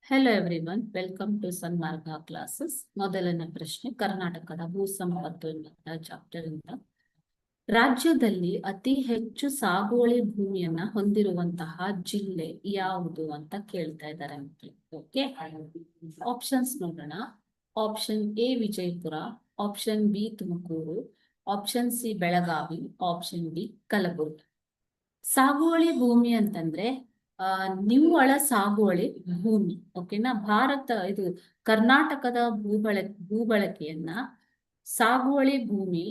Hello everyone, welcome to Sanmarga classes. ಮೊದಲನೇ ಪ್ರಶ್ನೆ, ಕರ್ನಾಟಕದ ಭೂ ಸಂಪತ್ತು ಎನ್ನುವಂತಹ ಚಾಪ್ಟರ್ ಇಂದ ರಾಜ್ಯದಲ್ಲಿ ಅತಿ ಹೆಚ್ಚು ಸಾಗುವಳಿ ಭೂಮಿಯನ್ನ ಹೊಂದಿರುವಂತಹ ಜಿಲ್ಲೆ ಯಾವುದು ಅಂತ ಕೇಳ್ತಾ ಇದ್ದಾರೆ. ಓಕೆ, ಆಪ್ಷನ್ಸ್ ನೋಡೋಣ. Option A Vijayapura, option B Tumakuru, option C Belagavi, option D Kalaburagi. ಸಾಗುವಳಿ ಭೂಮಿ ಅಂತಂದ್ರೆ ನಿವ್ವಳ ಸಾಗುವಳಿ ಭೂಮಿ. ಓಕೆನಾ. ಇದು ಕರ್ನಾಟಕದ ಭೂಬಳಕೆಯನ್ನ ಸಾಗುವಳಿ ಭೂಮಿ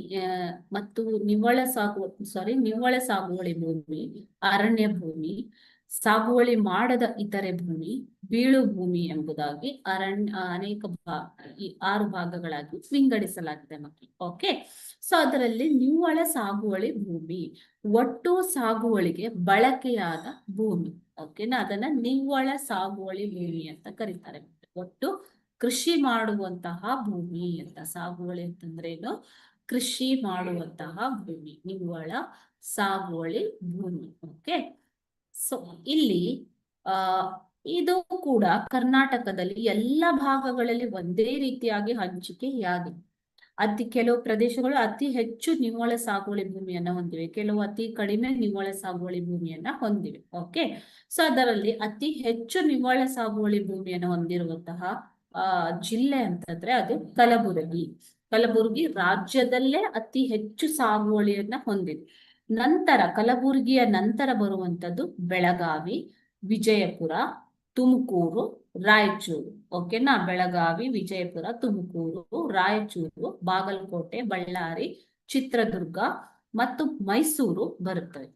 ಮತ್ತು ನಿವ್ವಳ ಸಾಗುವಳಿ ಭೂಮಿ, ಅರಣ್ಯ ಭೂಮಿ, ಸಾಗುವಳಿ ಮಾಡದ ಇತರೆ ಭೂಮಿ, ಬೀಳು ಭೂಮಿ ಎಂಬುದಾಗಿ ಅನೇಕ ಈ 6 ಭಾಗಗಳಾಗಿ ವಿಂಗಡಿಸಲಾಗಿದೆ ಮಕ್ಕಳು. ಓಕೆ, ಸೊ ಅದರಲ್ಲಿ ನಿವ್ವಳ ಸಾಗುವಳಿ ಭೂಮಿ ಒಟ್ಟು ಸಾಗುವಳಿಗೆ ಬಳಕೆಯಾದ ಭೂಮಿ. ಓಕೆನಾ, ಅದನ್ನ ನಿವ್ವಳ ಸಾಗುವಳಿ ಭೂಮಿ ಅಂತ ಕರೀತಾರೆ. ಒಟ್ಟು ಕೃಷಿ ಮಾಡುವಂತಹ ಭೂಮಿ ಅಂತ. ಸಾಗುವಳಿ ಅಂತಂದ್ರೇನು? ಕೃಷಿ ಮಾಡುವಂತಹ ಭೂಮಿ, ನಿವ್ವಳ ಸಾಗುವಳಿ ಭೂಮಿ. ಓಕೆ, ಸೊ ಇಲ್ಲಿ ಇದು ಕೂಡ ಕರ್ನಾಟಕದಲ್ಲಿ ಎಲ್ಲ ಭಾಗಗಳಲ್ಲಿ ಒಂದೇ ರೀತಿಯಾಗಿ ಹಂಚಿಕೆಯಾಗಿದೆ. ಕೆಲವು ಪ್ರದೇಶಗಳು ಅತಿ ಹೆಚ್ಚು ನಿವ್ವಳ ಸಾಗುವಳಿ ಭೂಮಿಯನ್ನ ಹೊಂದಿವೆ, ಕೆಲವು ಅತಿ ಕಡಿಮೆ ನಿವ್ವಳ ಸಾಗುವಳಿ ಭೂಮಿಯನ್ನ ಹೊಂದಿವೆ. ಓಕೆ, ಸೊ ಅದರಲ್ಲಿ ಅತಿ ಹೆಚ್ಚು ನಿವ್ವಳ ಸಾಗುವಳಿ ಭೂಮಿಯನ್ನು ಹೊಂದಿರುವಂತಹ ಜಿಲ್ಲೆ ಅಂತಂದ್ರೆ ಅದು ಕಲಬುರಗಿ. ಕಲಬುರಗಿ ರಾಜ್ಯದಲ್ಲೇ ಅತಿ ಹೆಚ್ಚು ಸಾಗುವಳಿಯನ್ನ ಹೊಂದಿದೆ. ನಂತರ ಕಲಬುರಗಿಯ ನಂತರ ಬರುವಂತದ್ದು ಬೆಳಗಾವಿ, ವಿಜಯಪುರ, ತುಮಕೂರು, ರಾಯಚೂರು. ಓಕೆನಾ, ಬೆಳಗಾವಿ, ವಿಜಯಪುರ, ತುಮಕೂರು, ರಾಯಚೂರು, ಬಾಗಲಕೋಟೆ, ಬಳ್ಳಾರಿ, ಚಿತ್ರದುರ್ಗ ಮತ್ತು ಮೈಸೂರು ಬರುತ್ತವೆ.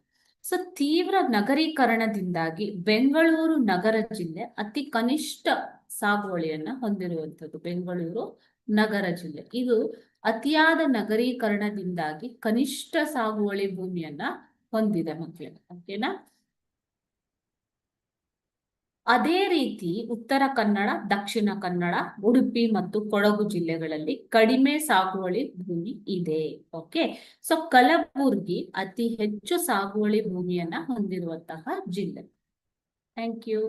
ಸೊ ತೀವ್ರ ನಗರೀಕರಣದಿಂದಾಗಿ ಬೆಂಗಳೂರು ನಗರ ಜಿಲ್ಲೆ ಅತಿ ಕನಿಷ್ಠ ಸಾಗುವಳಿಯನ್ನ ಹೊಂದಿರುವಂಥದ್ದು. ಬೆಂಗಳೂರು ನಗರ ಜಿಲ್ಲೆ ಇದು ಅತಿಯಾದ ನಗರೀಕರಣದಿಂದಾಗಿ ಕನಿಷ್ಠ ಸಾಗುವಳಿ ಭೂಮಿಯನ್ನ ಹೊಂದಿದೆ ಮಕ್ಕಳಿಗೆ. ಓಕೆನಾ. ಅದೇ ರೀತಿ ಉತ್ತರ ಕನ್ನಡ, ದಕ್ಷಿಣ ಕನ್ನಡ, ಉಡುಪಿ ಮತ್ತು ಕೊಡಗು ಜಿಲ್ಲೆಗಳಲ್ಲಿ ಕಡಿಮೆ ಸಾಗುವಳಿ ಭೂಮಿ ಇದೆ. ಓಕೆ, ಸೊ ಕಲಬುರಗಿ ಅತಿ ಹೆಚ್ಚು ಸಾಗುವಳಿ ಭೂಮಿಯನ್ನ ಹೊಂದಿರುವಂತಹ ಜಿಲ್ಲೆ. Thank you.